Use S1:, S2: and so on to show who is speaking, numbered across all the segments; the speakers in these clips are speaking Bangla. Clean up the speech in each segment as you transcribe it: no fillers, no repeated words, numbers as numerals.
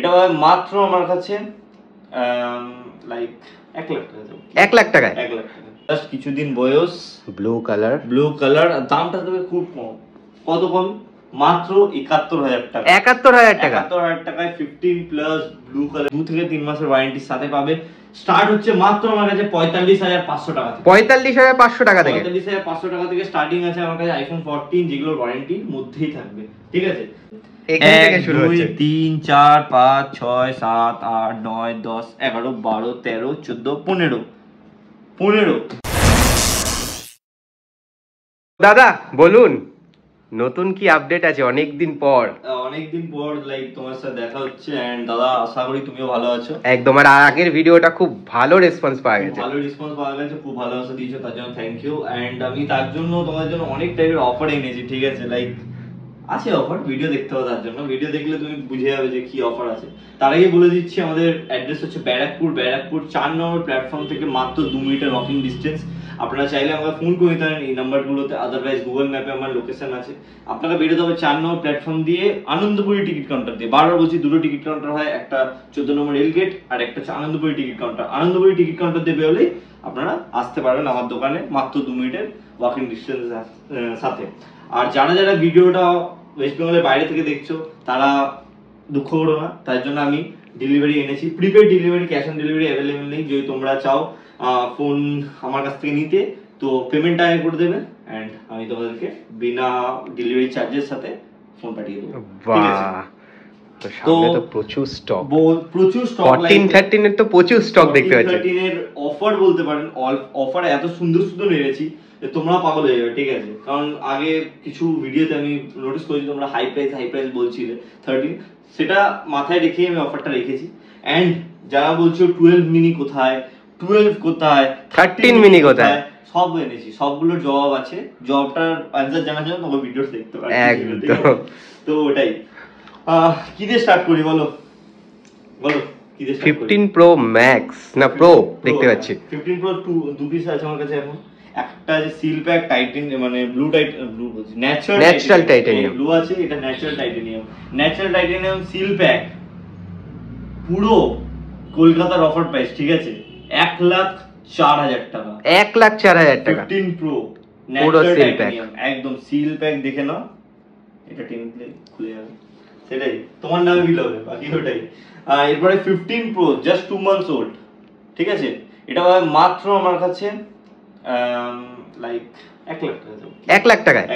S1: এটা পাবে মাত্র আমার কাছে লাইক 1 লাখ টাকা।
S2: 1 লাখ টাকায়
S1: 1 লাখ টাকা জাস্ট কিছুদিন বয়স,
S2: ব্লু কালার
S1: দামটা দেবে খুব কম। কত কম? মাত্র 71,000 টাকা।
S2: 71,000 টাকা
S1: 71,000 টাকায় 15 প্লাস ব্লু কালার 2 থেকে 3 মাসের ওয়ারেন্টির সাথে পাবে। স্টার্ট হচ্ছে মাত্র আমার কাছে 45,500 টাকা থেকে।
S2: 45,500 টাকা থেকে
S1: 45,500 টাকা থেকে স্টার্টিং আছে আমার কাছে আইফোন 14, যেগুলোর ওয়ারেন্টির মধ্যেই থাকবে। ঠিক আছে,
S2: এখান থেকে শুরু হচ্ছে।
S1: 2 3 4 5 6 7 8 9 10 11 12 13 14 15।
S2: দাদা বলুন, নতুন কি আপডেট আছে? অনেকদিন পর
S1: লাইক তোমার সাথে দেখা হচ্ছে। এন্ড দাদা আশা করি তুমিও ভালো আছো।
S2: একদম। আর আগের ভিডিওটা খুব ভালো রেসপন্স পাওয়া গেছে,
S1: খুব ভালোবাসা দিয়েছো, তার জন্য থ্যাংক ইউ। এন্ড আমি তার জন্য তোমাদের জন্য অনেক টাইপের অফার এনেছি। ঠিক আছে, লাইক আছে অফার, ভিডিও দেখতে হবে, তার জন্য ভিডিও দেখলে তুমি বুঝে যাবে যে কি অফার আছে। তার আগে বলে দিচ্ছি আমাদের অ্যাড্রেস হচ্ছে ব্যারাকপুর 4 নম্বর প্ল্যাটফর্ম থেকে মাত্র 2 মিনিটের ওয়াকিং ডিস্টেন্স। আপনারা চাইলে আমাকে ফোন করে নিতে পারেন এই নাম্বারগুলোতে, আদারওয়াইজ গুগল ম্যাপে আমার লোকেশন আছে। আপনাকে বেরোতে হবে 4 নম্বর প্ল্যাটফর্ম দিয়ে, আনন্দপুরি টিকিট কাউন্টার দিয়ে। বারবার বলছি, দুটো টিকিট কাউন্টার হয়, একটা 14 নম্বর রেল গেট আর একটা হচ্ছে Anandapuri ticket counter. Anandapuri ticket counter দিয়ে বেরোলেই আপনারা আসতে পারবেন আমার দোকানে, মাত্র 2 মিনিটের ওয়াকিং ডিস্টেন্স সাথে। আর যারা যারা ভিডিওটা ওয়েস্ট বেঙ্গলের বাইরে থেকে দেখছো তারা দুঃখ করো না, তার জন্য আমি ডেলিভারি এনেছি। Prepaid delivery, cash on delivery available নেই। যদি তোমরা চাও ফোন আমার কাছ থেকে নিতে, তো পেমেন্টটা আগে করে দেবে এন্ড আমি তোমাদেরকে বিনা ডেলিভারি চার্জের সাথে ফোন পাঠিয়ে দেবো। ঠিক আছে,
S2: তো প্রচুর স্টক
S1: 14
S2: 13 এর তো প্রচুর স্টক দেখতে পাচ্ছি।
S1: 13 এর অফার বলতে পারেন, অফার এত সুন্দর সুন্দর এনেছি যে তোমরা পাগল হয়ে যাবে। ঠিক আছে, কারণ আগে কিছু ভিডিওতে আমি নোটিস করেছি তোমরা হাই প্রাইস বলছিলে 13, সেটা মাথায় রেখে আমি অফারটা রেখেছি। এন্ড যারা বলছো 12 মিনি কোথায়, 12 কোথায়,
S2: 13 মিনি কোথায়,
S1: সব এনেছি, সবগুলোর জবাব আছে। জবাবটার অ্যানসার জানার জন্য তোমার ভিডিও দেখতে পারো।
S2: একদম।
S1: তো ওটাই, কি দিয়ে স্টার্ট করি বলো কি দিয়ে স্টার্ট করি?
S2: 15 প্রো ম্যাক্স না প্রো দেখতে পাচ্ছি।
S1: 15 প্রো দু পিস আছে আমার কাছে এখন। একটা আছে সিল প্যাক টাইটেনিয়াম, মানে ব্লু বলছি, ন্যাচারাল টাইটেনিয়াম ব্লু আছে, এটা ন্যাচারাল টাইটেনিয়াম সিল প্যাক, পুরো কলকাতার অফার প্রাইস। ঠিক আছে, 1,04,000 টাকা।
S2: 1,04,000 টাকা
S1: 15 প্রো
S2: পুরো সিল প্যাক,
S1: একদম সিল প্যাক। দেখে নাও, এটা টেমপ্লে খুলে যাবে, সেটাই তোমার নামে বিল হবে, বাকি ওটাই। এরপরে 15 প্রো জাস্ট 2 মান্থস ওল্ড। ঠিক আছে, এটা পাবে মাত্র আমার কাছে লাইক 1 লাখ টাকা।
S2: 1 লাখ টাকায়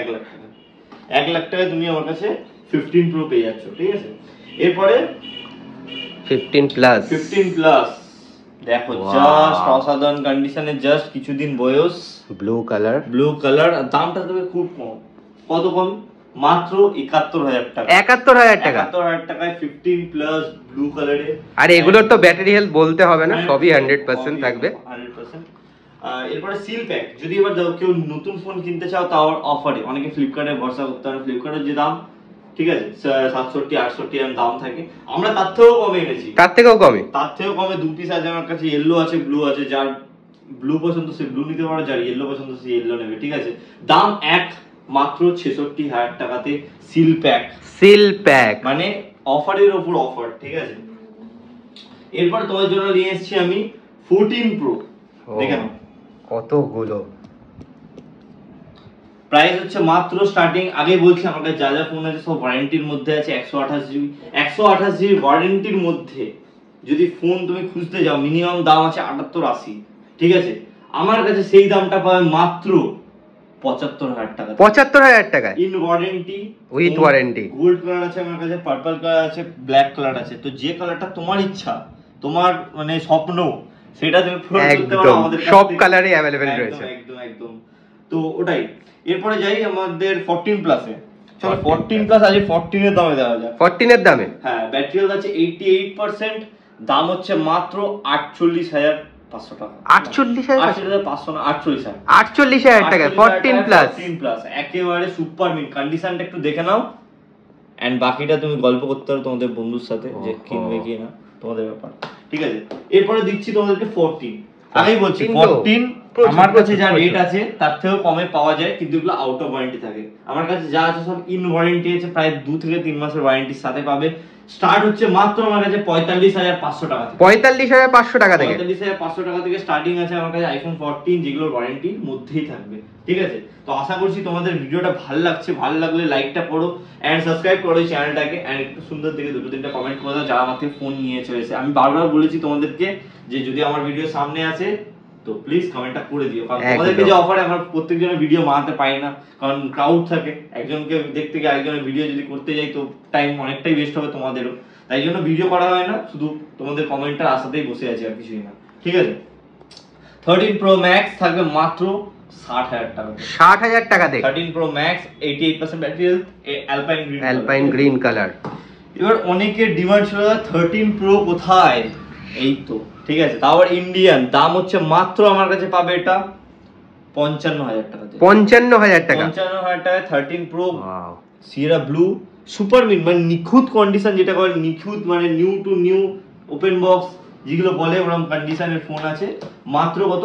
S1: 1 লাখ টাকায় তুমি আমার কাছে 15 প্রো পেয়ে যাচ্ছ। ঠিক আছে, এরপরে
S2: 15 প্লাস
S1: দেখো, জাস্ট অসাধারণ কন্ডিশনে, জাস্ট কিছুদিন বয়স, ব্লু কালার দামটা দেবে খুব কম। কত কম? মাত্র 71,000 টাকা।
S2: 71,000 টাকা
S1: 71,000 টাকায় 15 প্লাস ব্লু কালারে।
S2: আর এগুলোর তো ব্যাটারি হেলথ বলতে হবে না, সবই 100% থাকবে।
S1: 100%। এরপরে সিল প্যাক, যদি এবার কেউ নতুন ফোন কিনতে চাও তাও অফারে, অনেকে ফ্লিপকার্টে ভরসা করতে পারে। ফ্লিপকার্টের যে দাম, ঠিক আছে, 67-68 এর দাম থাকে, আমরা তার থেকেও কমে এনেছি। তার থেকেও কমে 2 পিস আছে আমার কাছে, ইয়েলো আছে, ব্লু আছে। যার ব্লু পছন্দ সে ব্লু নিতে পারে, যার ইয়েলো পছন্দ সে ইয়েলো নেবে। ঠিক আছে, দাম এক, মাত্র 66,000 টাকাতে সিল প্যাক, মানে অফারের উপর অফার। ঠিক আছে, এরপর তোমার জন্য নিয়ে এসেছি আমি 14 প্রো। দেখে নাও
S2: কতগুলো
S1: প্রাইস হচ্ছে মাত্র স্টার্টিং। আগে বলছি আমার কাছে যা যা ফোন আছে সব ওয়ারেন্টির মধ্যে আছে। 128 জিবি ওয়ারেন্টির মধ্যে যদি ফোন তুমি খুঁজতে যাও, মিনিমাম দাম আছে 78-80। ঠিক আছে, আমার কাছে সেই দামটা পাবে মাত্র 75,000 টাকা।
S2: 75,000 টাকা
S1: in warranty,
S2: with warranty.
S1: Gold colour আছে আমার কাছে, পার্পল কালার আছে, ব্ল্যাক কালার আছে। তো যে কালারটা তোমার ইচ্ছা, তোমার মানে স্বপ্ন, সেটা তুমি পূরণ করতে পারো আমাদের কাছে।
S2: সব কালারই अवेलेबल রয়েছে।
S1: একদম। তো ওটাই, এরপরে যাই আমাদের 14 প্লাসে। চলো 14 প্লাস আছে, 14 এর দামে দেওয়া যায়।
S2: 14 এর দামে,
S1: হ্যাঁ, ব্যাটারি হেলথ আছে 88%, দাম হচ্ছে মাত্র 48,500 টাকা। 48,500 না,
S2: 48,000 টাকা 14 প্লাস।
S1: একেবারে সুপার মিন কন্ডিশনটা একটু দেখে নাও। এন্ড বাকিটা তুমি গল্প করতে পারো তোমাদের বন্ধুর সাথে যে কিনবে কি না, তোমাদের ব্যাপার। ঠিক আছে, এরপরে দিচ্ছি তোমাদেরকে 14। আগেই বলছি 14 আমার কাছে যা রেট আছে তার থেকেও কমে পাওয়া যায়, কিন্তু এগুলো আউট অফ ওয়ারেন্টি থাকে। আমার কাছে যা আছে সব ইন ওয়ারেন্টি আছে, প্রায় 2 থেকে 3 মাসের ওয়ারেন্টির সাথে পাবে। স্টার্ট হচ্ছে মাত্র আমার কাছে 45,500 টাকা থেকে।
S2: 45,500 টাকা থেকে
S1: 45,500 টাকা থেকে স্টার্টিং আছে আমার কাছে আইফোন 14, যেগুলো ওয়ারেন্টির মধ্যেই থাকবে, ঠিক আছে? তো আশা করছি তোমাদের ভিডিওটা ভালো লাগছে, ভালো লাগলে লাইকটা করো এন্ড সাবস্ক্রাইব করো এই চ্যানেলটাকে, এন্ড একটু সুন্দর থেকে দুটো তিনটা কমেন্ট করে দাও যারা আমার থেকে ফোন নিয়ে চলেছে। আমি বারবার বলেছি তোমাদেরকে যে যদি আমার ভিডিও সামনে আসে তো প্লিজ কমেন্টটা করে দিও, কারণ তোমাদেরকে যে অফারে আমরা প্রত্যেকজনের ভিডিও বানাতে পারি না, কারণ ক্রাউড থাকে, একজনকে দেখতে গিয়ে আরেকজনের ভিডিও যদি করতে যাই তো টাইম অনেকটাই ওয়েস্ট হবে তোমাদেরও, তাই জন্য ভিডিও করা হয় না, শুধু তোমাদের কমেন্টটা আসাতেই বসে আছি আর কিছুই না, ঠিক আছে? 13 Pro Max থাকবে মাত্র 60,000 টাকা।
S2: 60,000 টাকা থেকে
S1: 13 Pro Max 88% battery health, alpine green
S2: colour.
S1: এবার অনেকের ডিমান্ড ছিল 13 Pro কোথায়, এই তো, ঠিক আছে? তাও ইন্ডিয়ান, দাম হচ্ছে মাত্র আমার কাছে পাবে এটা 55,000 টাকা।
S2: 55,000 টাকা
S1: 55,000 টাকায় 13 Pro Sierra blue super mint, মানে নিখুঁত কন্ডিশন, যেটা বলে নিখুঁত, মানে new two new open box যেগুলো বলে ওরকম কন্ডিশনের ফোন আছে মাত্র কত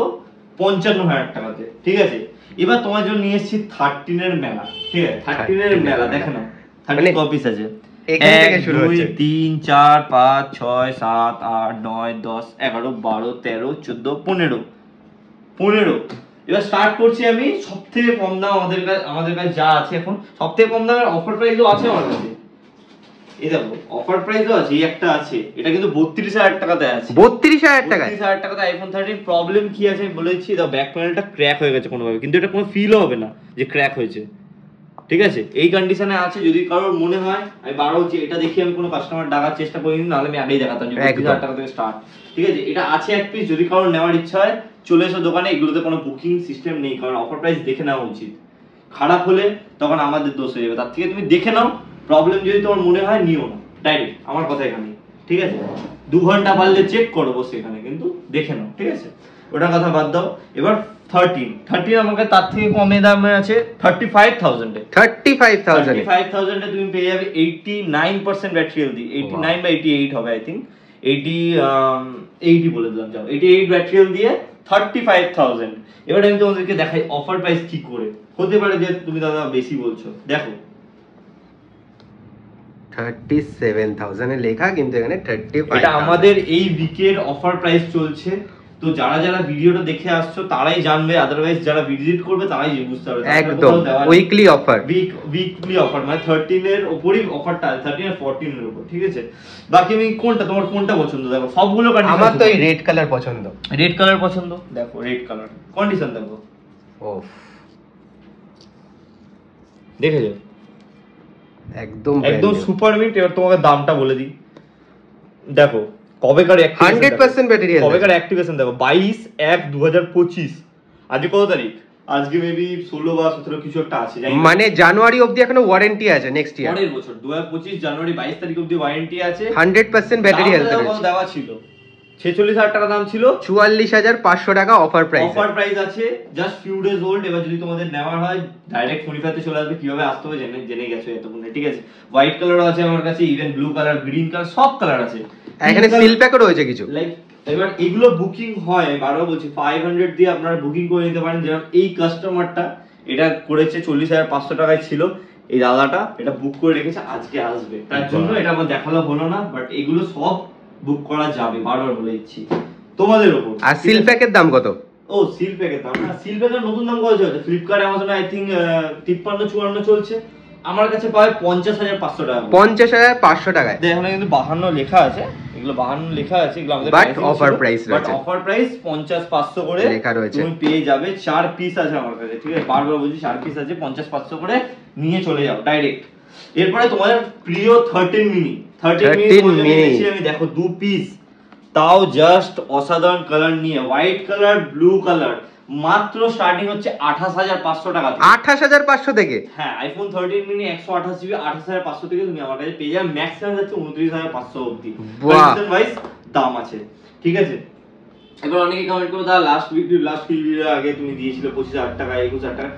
S1: 55,000 টাকাতে, ঠিক আছে? এবার তোমার জন্য নিয়ে এসেছি 13 এর মেলা, ঠিক আছে? 13 এর মেলা দেখে নাও, 13 কপিস আছে,
S2: এখান থেকে শুরু হচ্ছে
S1: 1 2 3 4 5 6 7 8 9 10 11 12 13 14 15। এবার স্টার্ট করছি আমি সবথেকে কম দাম, আমাদের কাছে যা আছে এখন সবথেকে কম দামের অফার প্রাইসও আছে আমার কাছে। এই দেখো অফার প্রাইসও আছে, এই একটা আছে, এটা কিন্তু 32,000 টাকাতে আছে।
S2: 32,000 টাকায়
S1: 32,000 টাকাতে আইফোন 13। প্রবলেম কি আছে আমি বলেছি, দাও ব্যাক প্যানেলটা ক্র্যাক হয়ে গেছে কোনোভাবে, কিন্তু এটা কোনো ফিলও হবে না যে ক্র্যাক হয়েছে, ঠিক আছে? এই কন্ডিশনে আছে। যদি কারোর মনে হয়, আমি বারো হচ্ছে এটা দেখি আমি কোনো কাস্টমার ডাকার চেষ্টা করিনি, নাহলে আমি আগেই দেখাতাম যে 32,000 টাকা থেকে স্টার্ট, ঠিক আছে? এটা আছে এক পিস, যদি কারোর নেওয়ার ইচ্ছা হয় চলে এসো দোকানে, এগুলোতে কোনো বুকিং সিস্টেম নেই, কারণ অফার প্রাইস দেখে নেওয়া উচিত, খারাপ হলে তখন আমাদের দোষ হয়ে যাবে, তার থেকে তুমি দেখে নাও, প্রবলেম যদি তোমার মনে হয় নিও না, ডাইরেক্ট আমার কথা এখানে, ঠিক আছে? 2 ঘন্টা পারলে চেক করো বসে এখানে, কিন্তু দেখে নাও, ঠিক আছে? ওটার কথা বাদ দাও। এবার 13 আমাকে তার থেকে কমে দামে আছে 35,000 এ। 35,000 এ তুমি পেয়ে যাবে 89% ব্যাটারি হেলথ, 89 বা 88 হবে আই থিংক, 80 বলে দিলাম, যাও 88 ব্যাটারি হেলথ দিয়ে 35,000। এবার আমি তোমাদেরকে দেখাই অফার প্রাইস কি করে হতে পারে, যে তুমি দাদা বেশি বলছো, দেখো
S2: 37,000 এ লেখা, কিন্তু এখানে 35,000।
S1: এটা আমাদের এই উইকের অফার প্রাইস চলছে, তো যারা যারা ভিডিওটা দেখে আসছো তারাই জানবে, আদারওয়াইজ যারা ভিজিট করবে তারাই বুঝতে পারবে।
S2: একদম উইকলি অফার,
S1: উইকলি অফার, মানে 13 এর উপরই অফারটা, 13 আর 14 এর উপর, ঠিক আছে? বাকি আমি তোমার কোনটা পছন্দ, দেখো সবগুলো কন্ডিশন।
S2: আমার তো এই রেড কালার পছন্দ।
S1: রেড কালার পছন্দ, দেখো রেড কালার কন্ডিশন দেখো,
S2: ওফ
S1: দেখে যাও
S2: একদম
S1: সুপার মিন্ট। এবার তোমাকে দামটা বলে দিই, দেখো কবেকার
S2: 100% ব্যাটারি হেলথ,
S1: কবেকার অ্যাক্টিভেশন দেখো 22/1/2025। আজকে কত তারিখ? আজকে মেবি 16 বা 17 কিছু একটা আছে,
S2: মানে জানুয়ারি অবধি এখনো ওয়ারেন্টি আছে, নেক্সট ইয়ার
S1: পরের বছর 2025 জানুয়ারি 22 তারিখ অবধি ওয়ারেন্টি আছে,
S2: 100% ব্যাটারি হেলথ
S1: দেওয়া ছিল 46,000 টাকা দাম ছিল,
S2: 44,500 টাকা অফার
S1: প্রাইস আছে, জাস্ট ফিউ ডেজ ওল্ড। এবার যদি তোমাদের নেওয়ার হয় ডাইরেক্ট 45 তে চলে আসবে, কিভাবে আসতে হবে জেনে গেছো এতক্ষণে, ঠিক আছে? হোয়াইট কালারও আছে আমার কাছে, even blue colour, green colour, সব কালার আছে,
S2: এখানে সিল প্যাকও রয়েছে কিছু।
S1: লাইক এবার এগুলো বুকিং হয়, বারবার বলছি 500 দিয়ে আপনারা বুকিং করে নিতে পারেন। যেমন এই কাস্টমারটা এটা করেছে 40,500 টাকায় ছিল, এই দাদাটা এটা বুক করে রেখেছে, আজকে আসবে, তার জন্য এটা আমার দেখালো হলো না, বাট এগুলো সব বুক করা যাবে, বারবার বলে দিচ্ছি তোমাদের উপর।
S2: আর সিল প্যাকের দাম কত?
S1: ও সিল প্যাকের দাম না, সিল প্যাকের নতুন দাম কত চলছে ফ্লিপকার্ট অ্যামাজনে, আই থিংক 53-54 চলছে, আমার কাছে পাবে 50,500 টাকা।
S2: 50,500 টাকায়।
S1: এখানে কিন্তু 52 লেখা আছে, এগুলো 52 লেখা আছে, এগুলো আমাদের
S2: বাট অফার প্রাইস রয়েছে,
S1: বাট অফার প্রাইস 50-500 করে
S2: লেখা রয়েছে,
S1: তুমি পেয়ে যাবে। 4 পিস আছে আমার কাছে, ঠিক আছে? বারবার বলছি 4 পিস আছে, 50-500 করে নিয়ে চলে যাও ডাইরেক্ট। এরপরে তোমাদের প্রিয় 13 মিনি আমি দেখো 2 পিস, তাও জাস্ট অসাধারণ কালার নিয়ে, হোয়াইট কালার, ব্লু কালার, মাত্র স্টার্টিং হচ্ছে 28,500 টাকা থেকে।
S2: 28,500 থেকে?
S1: হ্যাঁ, আইফোন 13 মিনি 128 জিবি 28,500 থেকে তুমি আমার কাছে পেয়ে যাবে, ম্যাক্সিমাম যাচ্ছে 29,500 অবধি, কন্ডিশন ওয়াইজ দাম আছে, ঠিক আছে? এবার অনেকে কমেন্ট করো, দাদা লাস্ট ভিডিও আগে তুমি দিয়েছিলে 25,000 টাকা 21,000 টাকা,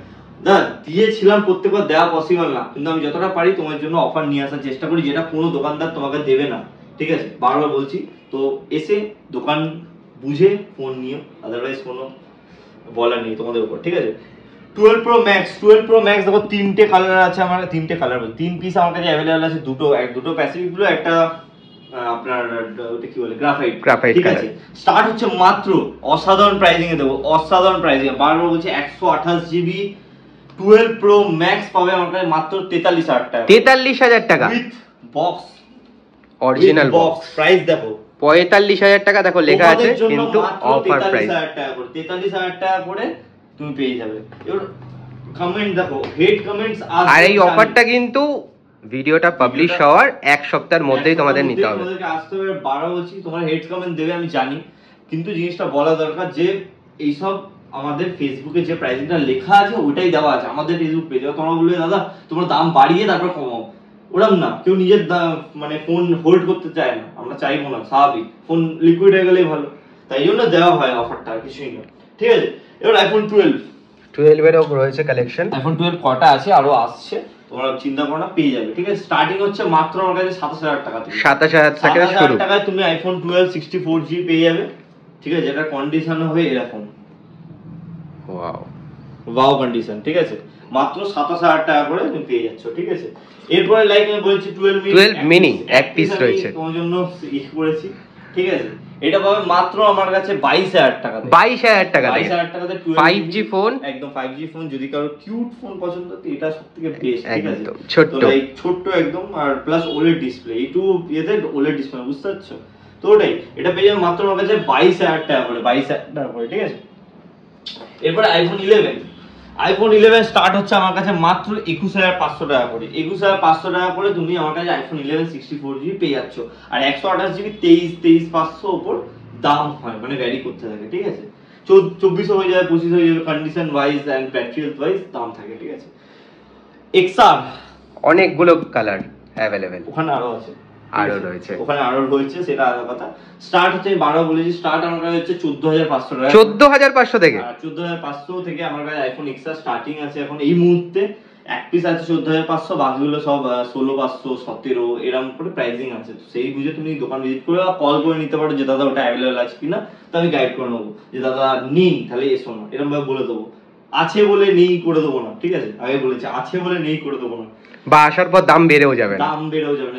S1: দাদা দিয়েছিলাম, প্রত্যেকবার দেওয়া পসিবল না, কিন্তু আমি যতটা পারি তোমার জন্য অফার নিয়ে আসার চেষ্টা করি, যেটা কোনো দোকানদার তোমাকে দেবে না, ঠিক আছে? বারবার বলছি, তো এসে দোকান বুঝে ফোন নিও, আদারওয়াইজ কোনো বলার নেই তোমাদের উপর, ঠিক আছে? 12 Pro Max দেখো তিনটে কালার আছে আমার, তিনটে কালার বলতে 3 পিস আমার কাছে अवेलेबल আছে, দুটো প্যাসিফিক ব্লু, একটা আপনার ওটা কি বলে গ্রাফাইট, ঠিক আছে। স্টার্ট হচ্ছে মাত্র অসাধারণ প্রাইসিং এ দেবো, অসাধারণ প্রাইসিং এ, বারবার বলছি 128 জিবি 12 Pro Max পাবে আমার কাছে মাত্র 43,000 টাকা,
S2: 43,000 টাকা
S1: with box,
S2: original box.
S1: Price দেখো
S2: 45,000 টাকা, দেখো লেখা আছে কিন্তু অফার প্রাইস
S1: 43,000 টাকা করে তুমি পেয়ে যাবে। এবার কমেন্ট দেখো, হেড কমেন্টস
S2: আর এই অফারটা কিন্তু ভিডিওটা পাবলিশ হওয়ার এক সপ্তাহের মধ্যেই তোমাদের নিতে হবে,
S1: তোমাদেরকে আসতে হবে। বারো বলছি তোমরা হেড কমেন্ট দেবে আমি জানি, কিন্তু জিনিসটা বলা দরকার যে এইসব আমাদের ফেসবুকে যে প্রাইসিংটা লেখা আছে ওইটাই দেওয়া আছে আমাদের ফেসবুক পেজে। তোমরা বলবে দাদা তোমরা দাম বাড়িয়ে তারপর কমাও, ওরকম না, কেউ নিজের মানে ফোন হোল্ড করতে চায় না, আমরা চাইবো না, স্বাভাবিক, ফোন লিকুইড হয়ে গেলেই ভালো, তাই জন্য দেওয়া হয় অফারটা, আর কিছুই না, ঠিক আছে। এবার আইফোন
S2: 12 এরও রয়েছে কালেকশন,
S1: আইফোন 12 কটা আছে, আরো আসছে, তোমরা চিন্তা করো না, পেয়ে যাবে, ঠিক আছে। স্টার্টিং হচ্ছে মাত্র আমার কাছে 27,000 টাকা থেকে,
S2: 27,000 টাকা শুরু,
S1: 27,000 টাকায় তুমি আইফোন 12 64G পেয়ে যাবে, ঠিক আছে, যেটা কন্ডিশন হবে এরকম, ওয়াও কন্ডিশন, ঠিক আছে, মাত্র 27,000 টাকা করে তুমি পেয়ে যাচ্ছ, ঠিক আছে। এরপরে লাইক আমি বলছি 12
S2: মিনি এক পিস রয়েছে
S1: তোমার জন্য করেছি, ঠিক আছে। এটা পাবে মাত্র আমার কাছে 22,000 টাকা,
S2: 22,000 টাকা,
S1: 22,000 টাকাতে
S2: 5G ফোন,
S1: একদম 5G ফোন। যদি কারো কিউট ফোন পছন্দ তো এটা সবথেকে বেস্ট, ঠিক আছে, ছোট্ট একদম, আর প্লাস ওলেড ডিসপ্লে, একটু ইয়েতে ওলেড ডিসপ্লে, বুঝতে পারছো তো, ওটাই এটা পেয়ে যাবে মাত্র আমার কাছে 22,000 টাকা করে, 22,000 টাকা করে, ঠিক আছে। এরপরে আইফোন 11 স্টার্ট হচ্ছে আমার কাছে মাত্র 21,500 টাকা করে, 21,500 টাকা করে তুমি আমার কাছে আইফোন 11 64G পেয়ে যাচ্ছ। আর 128GB 23,500 উপর দাম হয়, মানে ভ্যারি করতে থাকে, ঠিক আছে। 2400 হয়ে যাবে, 25 হয়ে যাবে, condition wise and battery health wise দাম থাকে, ঠিক আছে। এক্সআর
S2: অনেকগুলো কালার अवेलेबल,
S1: ওখানে আরো আছে,
S2: আরো রয়েছে,
S1: ওখানে আরো রয়েছে, সেটা আলাদা কথা। স্টার্ট হচ্ছে আমি 12 বলেছি, স্টার্ট আমার কাছে হচ্ছে 14,500 টাকা,
S2: 14,500 থেকে,
S1: 14,500 থেকে আমার কাছে আইফোন এক্সআর স্টার্টিং আছে এখন এই মুহূর্তে। এক পিস আছে 14,500, বাকিগুলো সব 16,500 17 এরকম করে প্রাইসিং আছে। তো সেই বুঝে তুমি দোকান ভিজিট করে বা কল করে নিতে পারো যে দাদা ওটা অ্যাভেলেবল আছে কিনা, তো আমি গাইড করে নেবো, যে দাদা নেই তাহলে এসো না, এরকম ভাবে বলে দেবো, আছে বলে নেই করে দেবো না, ঠিক আছে, আগে বলেছি আছে বলে নেই করে দেবো না,
S2: বা আসার পর দাম বেড়েও যাবে না,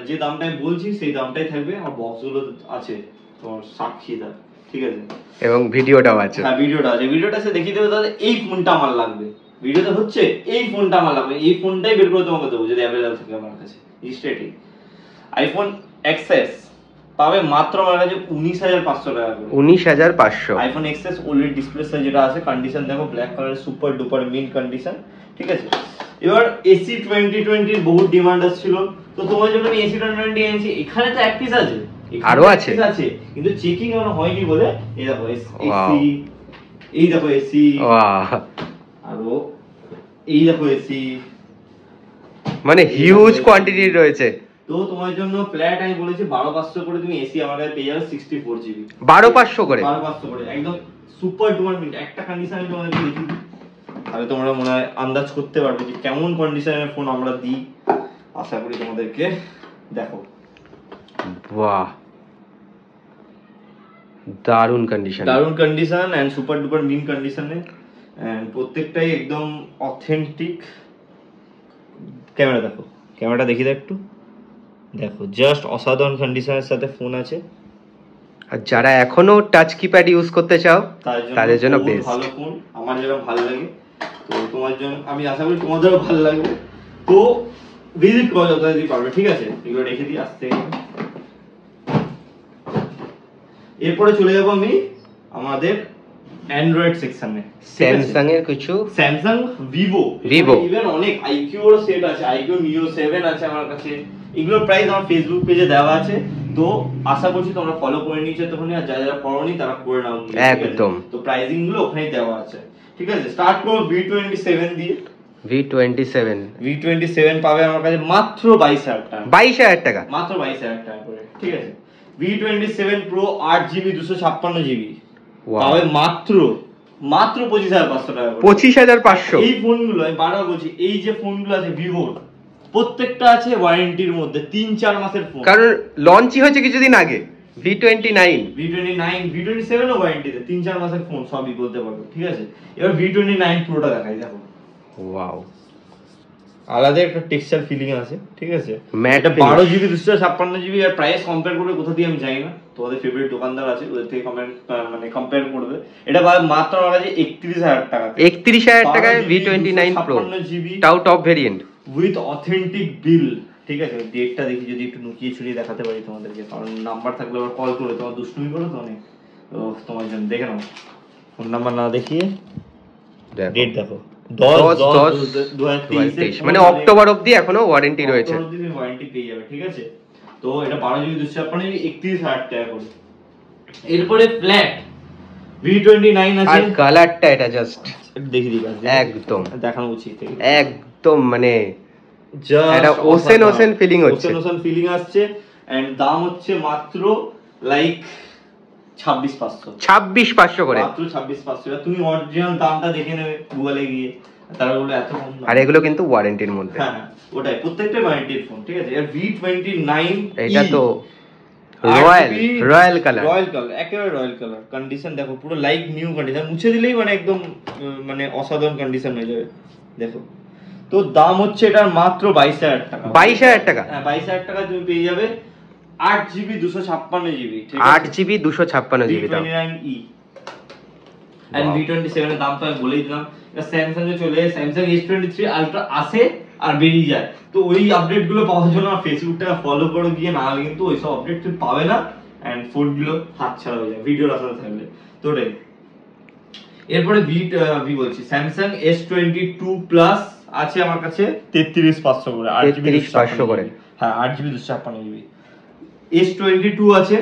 S1: যে দামটা আমি বলছি সেই দামটাই থাকবে। আমার বক্সগুলো আছে তোমার সাক্ষীটা, ঠিক আছে,
S2: এবং ভিডিওটাও আছে,
S1: হ্যাঁ ভিডিওটা আছে, ভিডিওটা সে দেখিয়ে দেবে দাদা এই ফোনটা আমার লাগবে, ভিডিওতে হচ্ছে এই ফোনটা আমার লাগবে, এই ফোনটাই বের করে তোমাকে দেবো যদি অ্যাভেলেবল থাকে আমার কাছে। স্ট্রেটই আইফোন এক্সএস পাবে মাত্র আমার কাছে 19,500 টাকা করে,
S2: 19,500।
S1: IPhone XS OLED display size যেটা আছে, কন্ডিশন দেখো black colour, super duper mint condition, ঠিক আছে। এবার এসি 2020 বহুত ডিমান্ড আসছিল, তো তোমার জন্য আমি এসি 2020 এনেছি। এখানে তো এক পিস আছে,
S2: আরো আছে,
S1: কিন্তু চেকিং এখনো হয়নি বলে এই দেখো এসি, এই দেখো এসি, আরো এই দেখো এসি,
S2: মানে হিউজ কোয়ান্টিটি রয়েছে।
S1: তো তোমার জন্য ফ্ল্যাট আমি বলেছি 12,500 করে তুমি এসি আমার কাছে পেয়ে যাবে 64GB,
S2: 12,500 করে,
S1: 12,500 করে একদম সুপার ডুপার মিন্ট। একটা কন্ডিশন আমি তোমাদেরকে দেখি, তাহলে তোমরা মনে হয় আন্দাজ করতে পারবে যে কেমন কন্ডিশনের ফোন আমরা দিই। আশা করি তোমাদেরকে দেখো,
S2: বাহ দারুন
S1: condition and super duper mint কন্ডিশনে, এন্ড প্রত্যেকটাই একদম অথেন্টিক। ক্যামেরাটা দেখি দাও একটু, দেখো জাস্ট অসাধারণ কন্ডিশনের সাথে ফোন আছে।
S2: আর যারা এখনো টাচ কিপ্যাড ইউজ করতে চাও তাদের জন্য বেস্ট,
S1: ভালো ফোন, আমার যেরকম ভালো লাগে, তো তোমার জন্য আমি আশা করি তোমাদেরও ভালো লাগবে। তো ভিজিট করো যতদিন পারবে, ঠিক আছে, এগুলো রেখে দিই আসতে। এরপরে চলে যাবো আমি আমাদের অ্যান্ড্রয়েড সেকশনে।
S2: স্যামসাং এর কিছু,
S1: স্যামসাং, ভিভো, ইভেন অনেক আইকিউ এর সেট আছে, আইকিউ নিও 7 আছে আমার কাছে। এগুলোর প্রাইস আমার ফেসবুক পেজে দেওয়া আছে, তো আশা করছি তোমরা ফলো করে নিয়েছো তখনই, আর যারা করোনি তারা করে নাও
S2: একদম।
S1: তো প্রাইসিং গুলো ওখানেই দেওয়া আছে, ঠিক আছে। স্টার্ট করব V27 দিয়ে। V27 পাবে আমার কাছে মাত্র 22,000 টাকা,
S2: 22,000 টাকা,
S1: মাত্র 22,000 টাকা করে, ঠিক আছে। V27 Pro 8GB 256GB পাবে মাত্র 25,500 টাকা করে,
S2: 25,500।
S1: এই ফোনগুলো আমি বারবার বলছি, এই যে ফোনগুলো আছে ভিভোর, প্রত্যেকটা আছে ওয়ারেন্টির মধ্যে 3-4 মাসের ফোন,
S2: কারণ লঞ্চই হয়েছে কিছুদিন আগে।
S1: V27 ও ওয়ারেন্টিতে 3-4 মাসের ফোন সবই বলতে পারবো, ঠিক আছে। এবার V29 Proটা দেখাই, দেখো
S2: ওয়াও,
S1: আলাদা একটা টেক্সচার ফিলিং আছে, ঠিক আছে।
S2: ম্যাট
S1: এটা 12GB 256GB আর প্রাইস কম্পেয়ার করবে কোথা দিয়ে আমি জানি না, তোমাদের ফেভারিট দোকানদার আছে ওদের থেকে কম্পেয়ার করবে। এটা মাত্র আমার কাছে 31,000 টাকা,
S2: 31,000 টাকায় V29 Pro, তাও টপ ভেরিয়েন্ট
S1: উইথ অথেন্টিক বিল, ঠিক আছে। ডেটটা দেখি যদি একটু নুকিয়ে ছড়িয়ে দেখাতে পারি তোমাদেরকে, কারণ নাম্বার থাকলে আবার কল করে তোমার দুষ্টুমি করো তো অনেক, তো তোমার জন্য দেখে নাও। ফোন নাম্বার না দেখিয়ে ডেট দেখো, 10/10/2023,
S2: মানে অক্টোবর অবধি এখনো ওয়ারেন্টি রয়েছে।
S1: ওয়ারেন্টি পেয়ে যাবে, ঠিক আছে। তো এটা 12GB 256GB 31,000 টাকা করে। এরপরে ফ্ল্যাট V29 আছে,
S2: আর কালারটা এটা জাস্ট
S1: দেখি দিই
S2: একদম
S1: দেখানো উচিত,
S2: একদম মানে একটা ওসেন ফিলিং হচ্ছে,
S1: ওসেন ফিলিং আসছে। এন্ড দাম হচ্ছে মাত্র লাইক 26,500
S2: করে,
S1: মাত্র 26,500। তুমি অরিজিনাল দামটা দেখে নেবে গুগলে গিয়ে, তারা বলে এত কম দাম।
S2: আর এগুলো কিন্তু ওয়ারেন্টির মধ্যে,
S1: হ্যাঁ ওটাই, প্রত্যেকটা ওয়ারেন্টির ফোন, ঠিক আছে। আর V29
S2: এটা তো রয়্যাল কালার,
S1: একেবারে রয়্যাল কালার। কন্ডিশন দেখো পুরো লাইক নিউ কন্ডিশন, মুছে দিলেই মানে একদম মানে অসাধারণ কন্ডিশন হয়ে যাবে, দেখো। তো দাম হচ্ছে এটার মাত্র 22,000 টাকা।
S2: 22,000 টাকা?
S1: হ্যাঁ 22,000 টাকা তুমি পেয়ে যাবে 8GB 256GB, ঠিক আছে।
S2: 8GB 256GB দাম।
S1: V29e and V27 এর দাম তো আমি বলেই দিলাম। এটা স্যামসাং এ চলে, স্যামসাং S23 আলট্রা আসে আর বেরিয়ে যায়। তো ওই আপডেট গুলো পাওয়ার জন্য ফেসবুকটা ফলো করে গিয়ে, না হলে কিন্তু ওইসব আপডেট তুমি পাবে না, এন্ড ফোন গুলো হাতছাড়া হয়ে যায় ভিডিওর আসাতে থাকলে। তো ওটাই। এরপরে ভি বলছি স্যামসাং S22 প্লাস আছে আমার কাছে 33,500 করে, 8GB
S2: 33,500 করে,
S1: হ্যাঁ 8GB 256GB। S22 আছে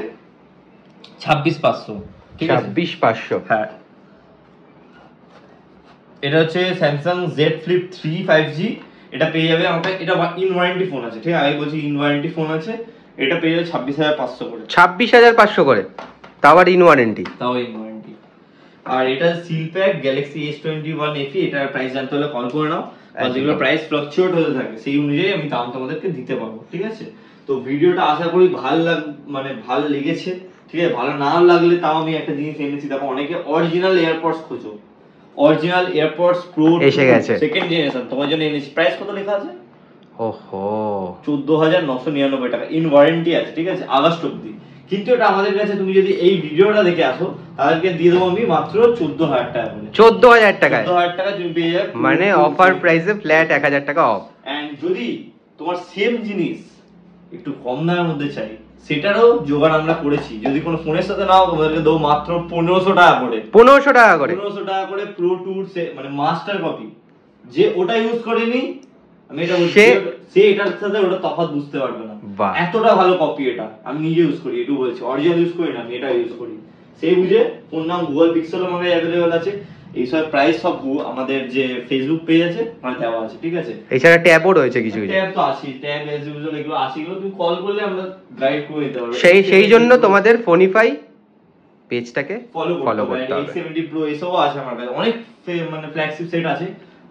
S1: 26,500, ঠিক আছে
S2: 26,500,
S1: হ্যাঁ। এটা হচ্ছে স্যামসাং Z Flip 3 5G, এটা পেয়ে যাবে আমাকে। এটা ইন ওয়ারেন্টি ফোন আছে, ঠিক আছে, আমি বলছি ইন ওয়ারেন্টি ফোন আছে। এটা পেয়ে যাবে 26,500 করে,
S2: 26,500 করে, তাও আর ইন ওয়ারেন্টি,
S1: তাও ইন ওয়ারেন্টি। আর এটা seal pack Galaxy S21 FE, এটার প্রাইস জানতে হলে কল করে নাও, কারণ যেগুলো প্রাইস ফ্লাকচুয়েট হতে থাকে সেই অনুযায়ী আমি দাম তোমাদেরকে দিতে পারবো, ঠিক আছে। তো ভিডিওটা আশা করি ভালো লেগেছে, ঠিক আছে। ভালো না লাগলে তাও আমি একটা জিনিস এনেছি, দেখো অনেকে অরিজিনাল এয়ারপডস খোঁজো, অরিজিনাল এয়ারপডস প্রো
S2: এসে গেছে
S1: সেকেন্ড জেনারেশন, তোমার জন্য এনেছি। প্রাইস কত লেখা আছে?
S2: ওহো
S1: 14,999 টাকা, ইন ওয়ারেন্টি আছে, ঠিক আছে, আগস্ট অবধি। কিন্তু এটা আমাদের কাছে তুমি যদি এই ভিডিওটা দেখে আসো, তাদেরকে দিয়ে দেবো আমি মাত্র 14,000 টাকা করে।
S2: 14,000 টাকায়,
S1: 14,000 টাকা তুমি পেয়ে যাবে,
S2: মানে অফার প্রাইসে ফ্ল্যাট 1,000 টাকা অফ।
S1: এন্ড যদি তোমার সেম জিনিস একটু কম দামের মধ্যে চাই, সেটারও জোগাড় আমরা করেছি। যদি কোনো ফোনের সাথে নাও, তোমাদেরকে দেবো মাত্র 1,500 টাকা করে,
S2: 1,500 টাকা করে,
S1: 1,500 টাকা করে প্রো টুর মানে মাস্টার কপি। যে ওটা ইউজ করেনি, আমি এটা বলছি, সে এটার সাথে ওটা তফাৎ বুঝতে পারবে না, এতটা ভালো কপি এটা। আমি নিজে ইউজ করি, একটু বলছি, অরিজিনাল ইউজ করি না, আমি এটা ইউজ করি। সেই বুঝে ফোন নাম গুগল পিক্সেল আমার অ্যাভেলেবল আছে। এইসব প্রাইস সব আমাদের যে ফেসবুক পেজ আছে মানে দেওয়া আছে, ঠিক আছে।
S2: এছাড়া ট্যাবও রয়েছে কিছু কিছু,
S1: ট্যাব তো আছে, ট্যাব এজ ইউজুয়াল এগুলো আছে, এগুলো তুমি কল করলে আমরা গাইড করে দিতে পারবো।
S2: সেই জন্য তোমাদের ফোনিফাই পেজটাকে
S1: ফলো করতে হবে। X70 Pro এসবও আছে আমার কাছে, অনেক মানে ফ্ল্যাগশিপ সেট আছে।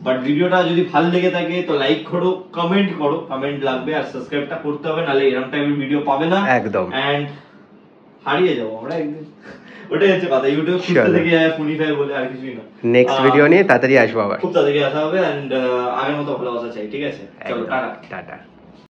S1: বাট ভিডিওটা যদি ভালো লেগে থাকে তো লাইক করো, কমেন্ট করো, কমেন্ট লাগবে, আর সাবস্ক্রাইবটা করতে হবে, নালে এরকম টাইপের ভিডিও পাবে না
S2: একদম।
S1: এন্ড হারিয়ে যাবো আমরা একদিন, ওটাই হচ্ছে কথা। ইউটিউব খুঁজতে থেকে ফোনিফাই বলে আর কিছুই না।
S2: নেক্সট ভিডিও নিয়ে তাড়াতাড়ি আসবো আবার,
S1: খুব তাড়াতাড়ি আসা হবে, এন্ড আগের মতো ভালোবাসা চাই, ঠিক আছে। চলো টাটা।
S2: টাটা।